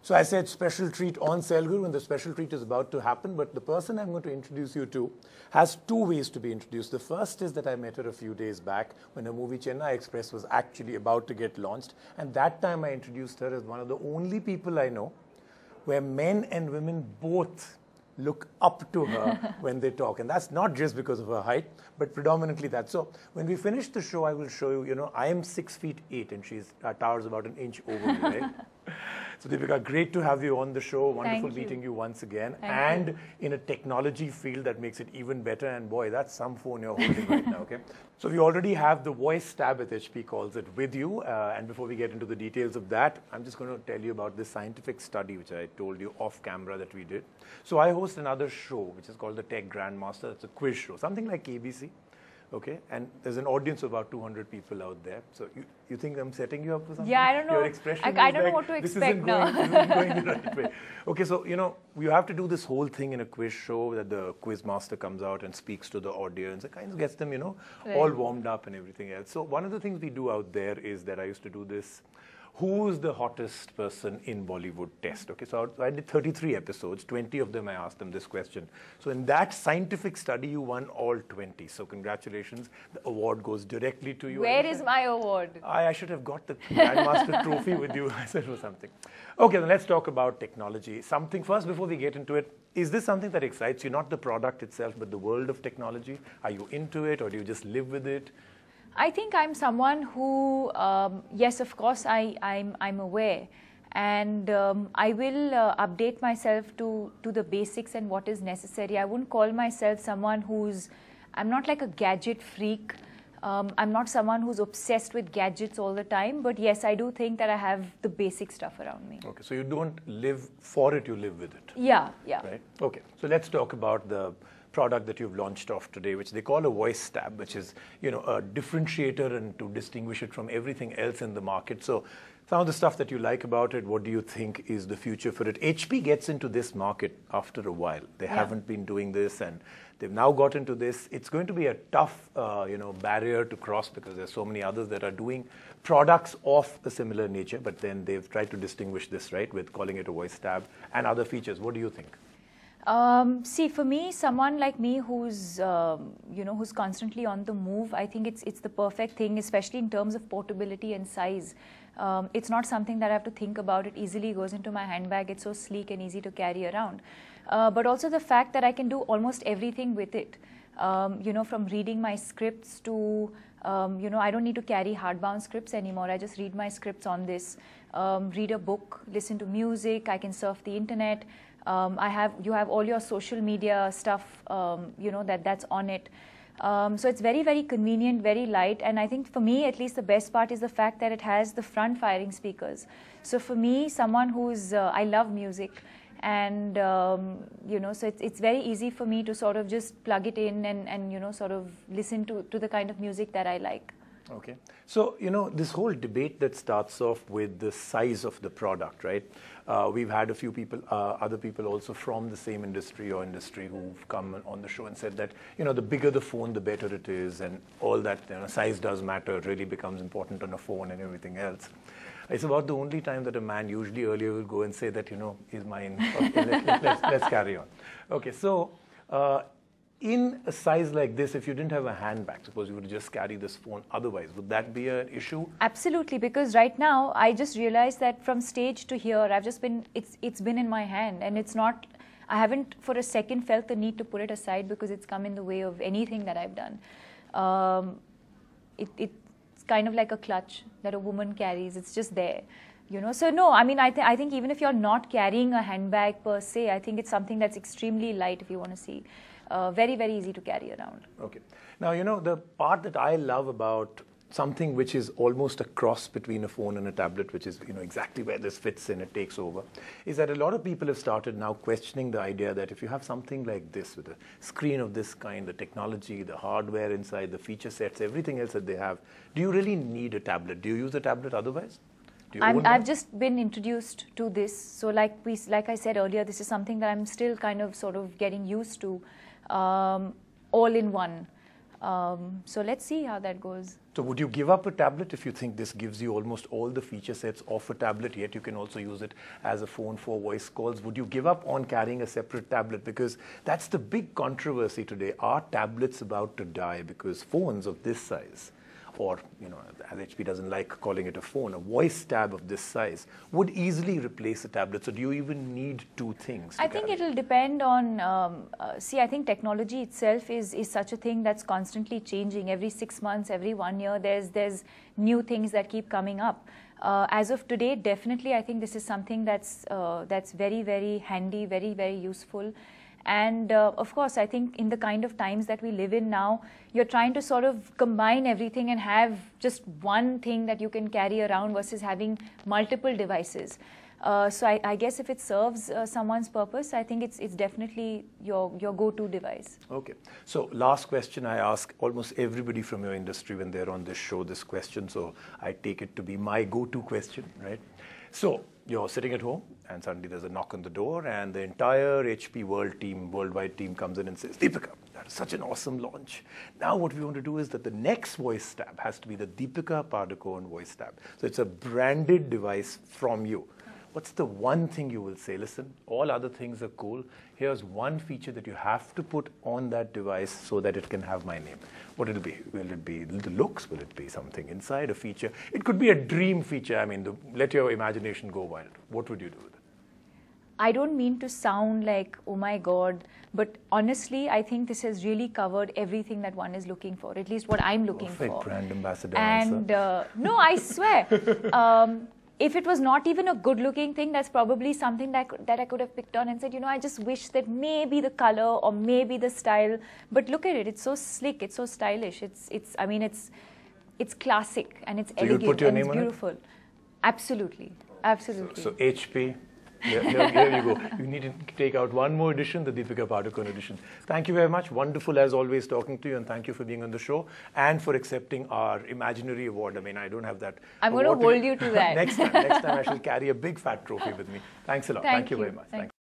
So I said special treat on Selguru, and the special treat is about to happen, but the person I'm going to introduce you to has two ways to be introduced. The first is that I met her a few days back when her movie Chennai Express was actually about to get launched, and that time I introduced her as one of the only people I know where men and women both look up to her when they talk. And that's not just because of her height, but predominantly that. So when we finish the show, I will show you, I am 6'8" and she's towers about an inch over me, right? So Deepika, great to have you on the show. Wonderful meeting you once again. And in a technology field that makes it even better. And boy, that's some phone you're holding right now, okay? So we already have the VoiceTab, as HP calls it, with you. And before we get into the details of that, I'm just going to tell you about this scientific study, which I told you off camera that we did. So I host another show, which is called the Tech Grandmaster. It's a quiz show, something like ABC. Okay, and there's an audience of about 200 people out there. So you think I'm setting you up for something? Yeah, I don't know. Your expression I don't know what to expect now. This isn't going the right way. Okay, so you have to do this whole thing in a quiz show that the quiz master comes out and speaks to the audience. It kind of gets them, all warmed up and everything else. So one of the things we do out there is that I used to do this who's the hottest person in Bollywood test. Okay, so I did 33 episodes, 20 of them I asked them this question. So in that scientific study, you won all 20. So congratulations, the award goes directly to you. Where is my award? I should have got the Grandmaster trophy with you, I said, or something. Okay, then let's talk about technology. Something first before we get into it, is this something that excites you, not the product itself, but the world of technology? Are you into it or do you just live with it? I think I'm someone who, yes, of course, I'm aware, and I will update myself to the basics and what is necessary. I wouldn't call myself someone I'm not like a gadget freak. I'm not someone who's obsessed with gadgets all the time, but yes, I do think that I have the basic stuff around me. Okay, so you don't live for it, you live with it. Yeah. Right? Okay, so let's talk about the product that you've launched off today, which they call a VoiceTab, which is, a differentiator and to distinguish it from everything else in the market. So some of the stuff that you like about it, what do you think is the future for it? HP gets into this market after a while. They haven't been doing this and they've now got into this. It's going to be a tough, barrier to cross because there's so many others that are doing products of a similar nature, but then they've tried to distinguish this, right, with calling it a VoiceTab and other features. What do you think? See, for me, someone like me who's constantly on the move, I think it's the perfect thing, especially in terms of portability and size. It's not something that I have to think about. It easily goes into my handbag. It's so sleek and easy to carry around. But also the fact that I can do almost everything with it. From reading my scripts to, I don't need to carry hardbound scripts anymore. I just read my scripts on this, read a book, listen to music. I can surf the internet. You have all your social media stuff, that's on it. So it's very, very convenient, very light. And I think for me, at least the best part is the fact that it has the front firing speakers. So for me, someone who's, I love music. And, so it's very easy for me to sort of just plug it in and sort of listen to the kind of music that I like. Okay. So, this whole debate that starts off with the size of the product, right? We've had a few people, other people also from the same industry who've come on the show and said that, the bigger the phone, the better it is, and all that, size does matter. It really becomes important on a phone and everything else. It's about the only time that a man usually earlier will go and say that, is mine. Okay, let's carry on. Okay, so in a size like this, if you didn't have a handbag, suppose you would just carry this phone otherwise, would that be an issue? Absolutely, because right now I just realized that from stage to here, it's been in my hand, and I haven't for a second felt the need to put it aside because it's come in the way of anything that I've done. It's kind of like a clutch that a woman carries. It's just there. So no, I mean, I think even if you're not carrying a handbag per se, I think it's something that's extremely light if you want to see. Very, very easy to carry around. Okay. Now, the part that I love about something which is almost a cross between a phone and a tablet, which is, exactly where this fits in, it takes over, is that a lot of people have started now questioning the idea that if you have something like this with a screen of this kind, the technology, the hardware inside, the feature sets, everything else that they have, do you really need a tablet? Do you use a tablet otherwise? I've just been introduced to this. So like I said earlier, this is something that I'm still kind of sort of getting used to, all in one. So let's see how that goes. So would you give up a tablet if you think this gives you almost all the feature sets of a tablet, yet you can also use it as a phone for voice calls? Would you give up on carrying a separate tablet? Because that's the big controversy today. Are tablets about to die because phones of this size, or, you know, as HP doesn't like calling it a phone, a voice tab of this size would easily replace a tablet? So do you even need two things to I think carry? it'll depend on, I think technology itself is such a thing that's constantly changing. Every 6 months, every 1 year, there's new things that keep coming up. As of today, definitely, I think this is something that's very, very handy, very, very useful. And of course, I think in the kind of times that we live in now, you're trying to sort of combine everything and have just one thing that you can carry around versus having multiple devices. So I guess if it serves someone's purpose, I think it's definitely your go-to device. Okay. So last question I ask almost everybody from your industry when they're on this show, this question. So I take it to be my go-to question, right? So you're sitting at home and suddenly there's a knock on the door and the entire HP worldwide team comes in and says, Deepika, that is such an awesome launch. Now what we want to do is that the next VoiceTab has to be the Deepika Padukone VoiceTab. So it's a branded device from you. What's the one thing you will say? Listen, all other things are cool. Here's one feature that you have to put on that device so that it can have my name. What will it be? Will it be the looks? Will it be something inside, a feature? It could be a dream feature. I mean, let your imagination go wild. What would you do with it? I don't mean to sound like, oh my God, but honestly, I think this has really covered everything that one is looking for, at least what I'm looking for. Perfect brand ambassador. And no, I swear. If it was not even a good-looking thing, that's probably something that I could have picked on and said, you know, I just wish that maybe the color or maybe the style. But look at it; it's so slick, it's so stylish. I mean, it's classic and it's elegant you'll put your and name it's on it? beautiful. Absolutely, absolutely. So HP. Here you go. You need to take out one more edition, the Deepika Padukone edition. Thank you very much. Wonderful as always talking to you, and thank you for being on the show and for accepting our imaginary award. I mean, I don't have that. I'm going to hold you to that. Next time I shall carry a big fat trophy with me. Thanks a lot. Thank you very much. Thanks.